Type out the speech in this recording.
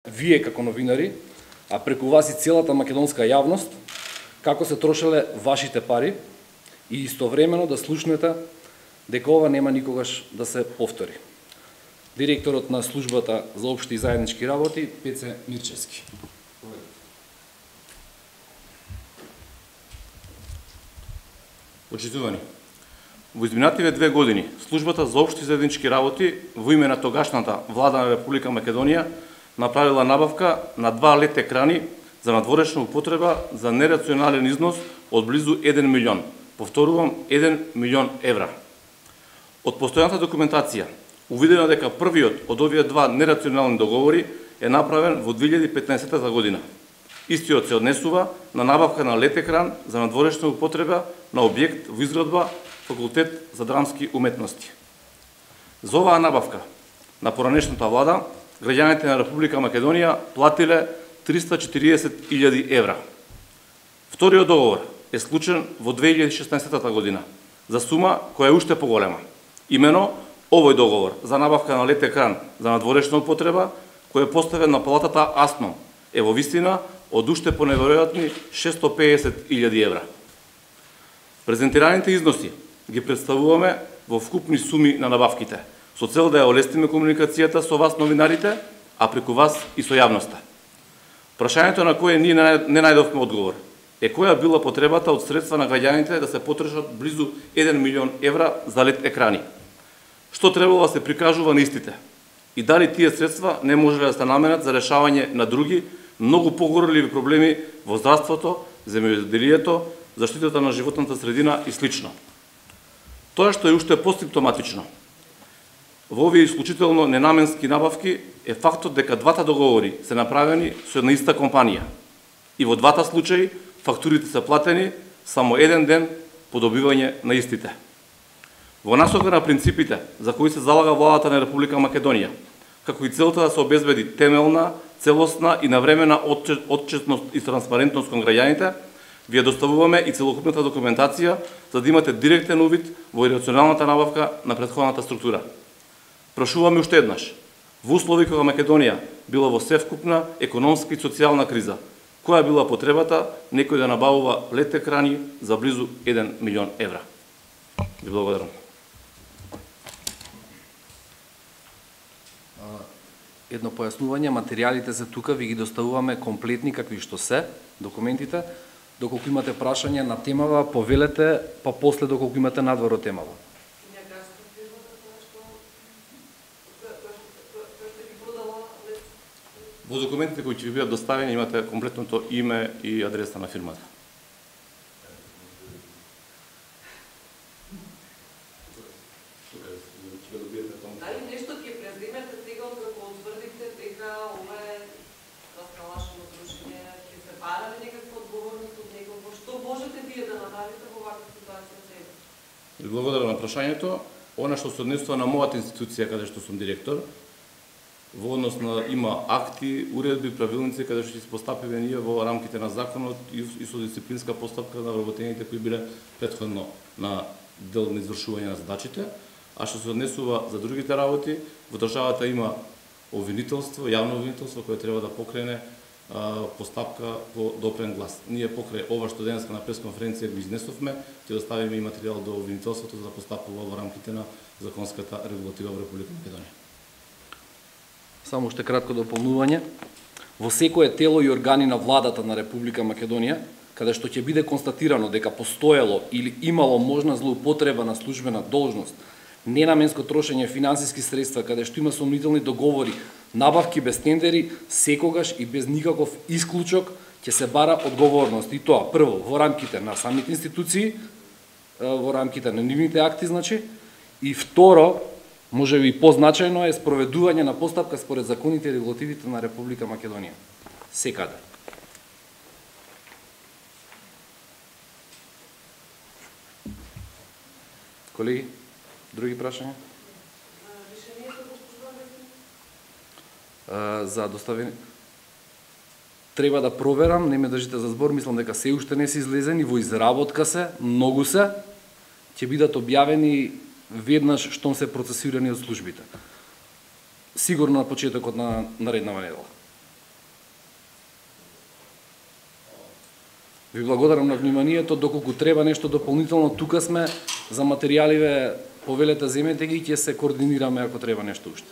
вие како новинари, а преку вас и целата македонска јавност, како се трошеле вашите пари и истовремено да слушнете дека ова нема никогаш да се повтори. Директорот на службата за општи и заеднички работи, Пеце Мирчевски. Почитувани, во изминативе 2 години, службата за општи и заеднички работи во име на тогашната влада на Република Македонија направила набавка на 2 LED екрани за надворешна употреба за нерационален износ од близу 1 милион. Повторувам, 1 милион евра. Од постојаната документација увидено дека првиот од овие 2 нерационални договори е направен во 2015 година. Истиот се однесува на набавка на LED екран за надворешна употреба на објект во изградба Факултет за драмски уметности. За оваа набавка на поранешната влада, граѓаните на Република Македонија платиле 340.000 евра. Вториот договор е склучен во 2016 година за сума која е уште поголема. Имено овој договор за набавка на LED екран за надворешна употреба, кој е поставен на палатата АСНО, е во вистина од уште поневеројатни 650.000 евра. Презентираните износи ги представуваме во вкупни суми на набавките, со цел да ја олестиме комуникацијата со вас новинарите, а преку вас и со јавноста. Прашањето на кое ние не најдовме одговор е која била потребата од средства на граѓаните да се потрошат близу 1 милион евра за LED екрани. Што требало да се прикажува на истите? И дали тие средства не можеле да се наменат за решавање на други, многу погорливи проблеми во здравството, земјоделието, заштитата на животната средина и слично. Тоа што е уште посимптоматично во овие исклучително ненаменски набавки е фактот дека двата договори се направени со една иста компанија. И во двата случаи фактурите се платени само еден ден по добивање на истите. Во насока на принципите за кои се залага владата на Република Македонија, како и целта да се обезбеди темелна, целосна и навремена отчетност и транспарентност кон граѓаните, вие доставуваме и целокупната документација за да имате директен увид во ирационалната набавка на претходната структура. Прашуваме уште еднаш, во услови кога Македонија била во севкупна економска и социјална криза, која била потребата некој да набавува LED екрани за близу 1 милион евра? Ви благодарам. Едно појаснување, материјалите се тука, ви ги доставуваме комплетни какви што се, документите. Доколку имате прашање на темава, повелете, па после доколку имате надвор од темава. Во документите кои ќе ви бидат доставени имате комплетното име и адреса на фирмата. Дали нешто ќе преземете сега откако утврдите дека ова е раскалашено дружење, ќе се бараме некаква одговорност од некого? Што можете вие да направите во ваква ситуација сега? Ви благодарам на прашањето. Она што се однесува на мојата институција каде што сум директор, во однос на има акти, уредби, правилници каде што се постапиме ние во рамките на законот и со дисциплинска постапка на вработените кои биле претходно на дел на извршување на задачите. А што се однесува за другите работи, во државата има обвинителство, јавно обвинителство кое треба да покрене постапка по допрен глас. Ние покрај ова што денеска на пресконференција го изнесовме, ќе доставиме и материјал до обвинителството за да постапува во рамките на законската регулатива во Република Македонија. Само уште кратко дополнување. Во секое тело и органи на владата на Република Македонија, каде што ќе биде констатирано дека постоело или имало можна злоупотреба на службена должност, ненаменско трошење финансиски средства, каде што има сомнителни договори, набавки без тендери, секогаш и без никаков исклучок ќе се бара одговорност. И тоа, прво, во рамките на самите институции, во рамките на нивните акти, значи, и второ, може би позначајно е спроведување на постапка според законите и регулативите на Република Македонија. Секаде. Колеги, други прашања? За доставени. Треба да проверам, не ме држите за збор, мислам дека се уште не се излезени, во изработка се, многу се, ќе бидат објавени веднаш штом се процесирани од службите. Сигурно на почетокот на нареднава недела. Ви благодарам на вниманието, доколку треба нешто дополнително, тука сме за материјаливе, повелете земете ги и ќе се координираме ако треба нешто уште.